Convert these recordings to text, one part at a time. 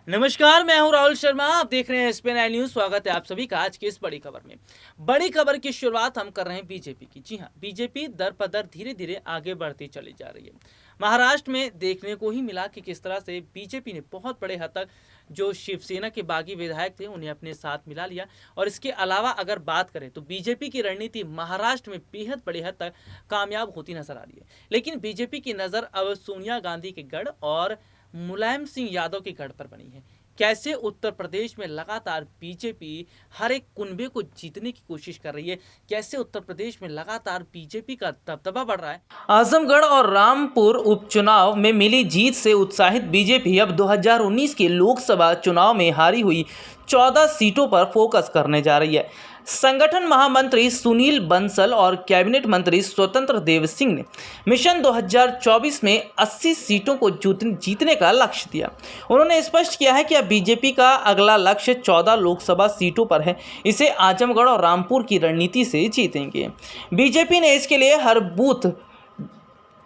नमस्कार, मैं हूं राहुल शर्मा। आप देख रहे हैं एसपीएन न्यूज। स्वागत है आप सभी का आज की इस बड़ी खबर में। बड़ी खबर की शुरुआत हम कर रहे हैं बीजेपी की। जी हां, बीजेपी दर पदर धीरे धीरे आगे बढ़ती चली जा रही है। महाराष्ट्र में देखने को ही मिला कि किस तरह से बीजेपी ने बहुत बड़े हद तक जो शिवसेना के बागी विधायक थे उन्हें अपने साथ मिला लिया। और इसके अलावा अगर बात करें तो बीजेपी की रणनीति महाराष्ट्र में बेहद बड़ी हद तक कामयाब होती नजर आ रही है। लेकिन बीजेपी की नज़र अब सोनिया गांधी के गढ़ और मुलायम सिंह यादव के गढ़ पर बनी है। कैसे उत्तर प्रदेश में लगातार बीजेपी हर एक कुनबे को जीतने की कोशिश कर रही है, कैसे उत्तर प्रदेश में लगातार बीजेपी का दबदबा बढ़ रहा है। आजमगढ़ और रामपुर उपचुनाव में मिली जीत से उत्साहित बीजेपी अब 2019 के लोकसभा चुनाव में हारी हुई 14 सीटों पर फोकस करने जा रही है। संगठन महामंत्री सुनील बंसल और कैबिनेट मंत्री स्वतंत्र देव सिंह ने मिशन 2024 में 80 सीटों को जीतने का लक्ष्य दिया। उन्होंने स्पष्ट किया है कि अब बीजेपी का अगला लक्ष्य 14 लोकसभा सीटों पर है। इसे आजमगढ़ और रामपुर की रणनीति से जीतेंगे। बीजेपी ने इसके लिए हर बूथ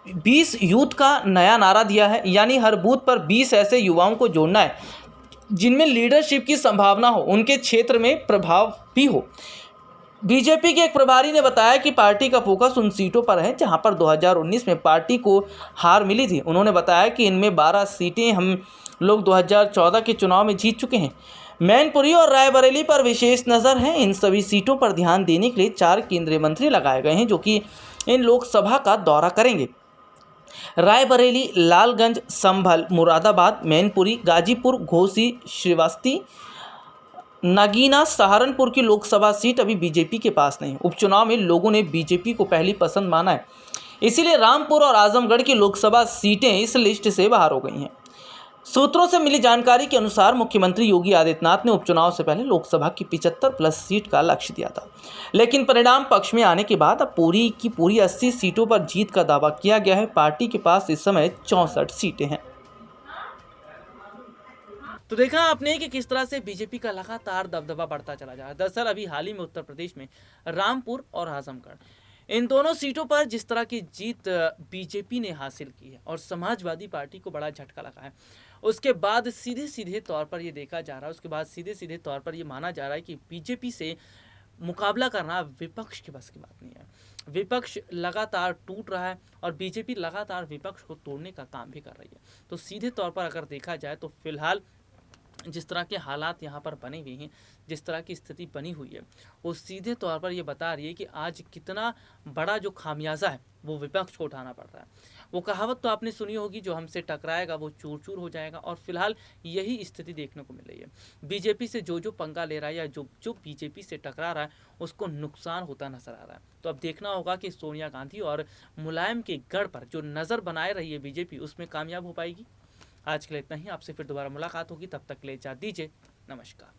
20 यूथ का नया नारा दिया है, यानी हर बूथ पर 20 ऐसे युवाओं को जोड़ना है जिनमें लीडरशिप की संभावना हो, उनके क्षेत्र में प्रभाव भी हो। बीजेपी के एक प्रभारी ने बताया कि पार्टी का फोकस उन सीटों पर है जहां पर 2019 में पार्टी को हार मिली थी। उन्होंने बताया कि इनमें 12 सीटें हम लोग 2014 के चुनाव में जीत चुके हैं। मैनपुरी और रायबरेली पर विशेष नज़र है। इन सभी सीटों पर ध्यान देने के लिए 4 केंद्रीय मंत्री लगाए गए हैं जो कि इन लोकसभा का दौरा करेंगे। रायबरेली, लालगंज, संभल, मुरादाबाद, मैनपुरी, गाजीपुर, घोसी, श्रीवास्ती, नगीना, सहारनपुर की लोकसभा सीट अभी बीजेपी के पास नहीं। उपचुनाव में लोगों ने बीजेपी को पहली पसंद माना है, इसीलिए रामपुर और आजमगढ़ की लोकसभा सीटें इस लिस्ट से बाहर हो गई हैं। सूत्रों से मिली जानकारी के अनुसार मुख्यमंत्री योगी आदित्यनाथ ने उपचुनाव से पहले लोकसभा की 75+ सीट का लक्ष्य दिया था, लेकिन परिणाम पक्ष में आने के बाद अब पूरी की पूरी 80 सीटों पर जीत का दावा किया गया है। पार्टी के पास इस समय 64 सीटें हैं। तो देखा आपने कि किस तरह से बीजेपी का लगातार दबदबा बढ़ता चला जा रहा है। दरअसल अभी हाल ही में उत्तर प्रदेश में रामपुर और आजमगढ़ इन दोनों सीटों पर जिस तरह की जीत बीजेपी ने हासिल की है और समाजवादी पार्टी को बड़ा झटका लगा है, उसके बाद सीधे सीधे तौर पर ये देखा जा रहा है, उसके बाद सीधे सीधे तौर पर ये माना जा रहा है कि बीजेपी से मुकाबला करना विपक्ष के बस की बात नहीं है। विपक्ष लगातार टूट रहा है और बीजेपी लगातार विपक्ष को तोड़ने का काम भी कर रही है। तो सीधे तौर पर अगर देखा जाए तो फिलहाल जिस तरह के हालात यहाँ पर बने हुए हैं, जिस तरह की स्थिति बनी हुई है, वो सीधे तौर पर ये बता रही है कि आज कितना बड़ा जो खामियाजा है वो विपक्ष को उठाना पड़ रहा है। वो कहावत तो आपने सुनी होगी, जो हमसे टकराएगा वो चूर चूर हो जाएगा, और फिलहाल यही स्थिति देखने को मिल रही है। बीजेपी से जो पंगा ले रहा है या जो बीजेपी से टकरा रहा है उसको नुकसान होता नजर आ रहा है। तो अब देखना होगा कि सोनिया गांधी और मुलायम के गढ़ पर जो नज़र बनाए रही है बीजेपी, उसमें कामयाब हो पाएगी। आज के लिए इतना ही। आपसे फिर दोबारा मुलाकात होगी, तब तक के लिए इजाज़त दीजिए। नमस्कार।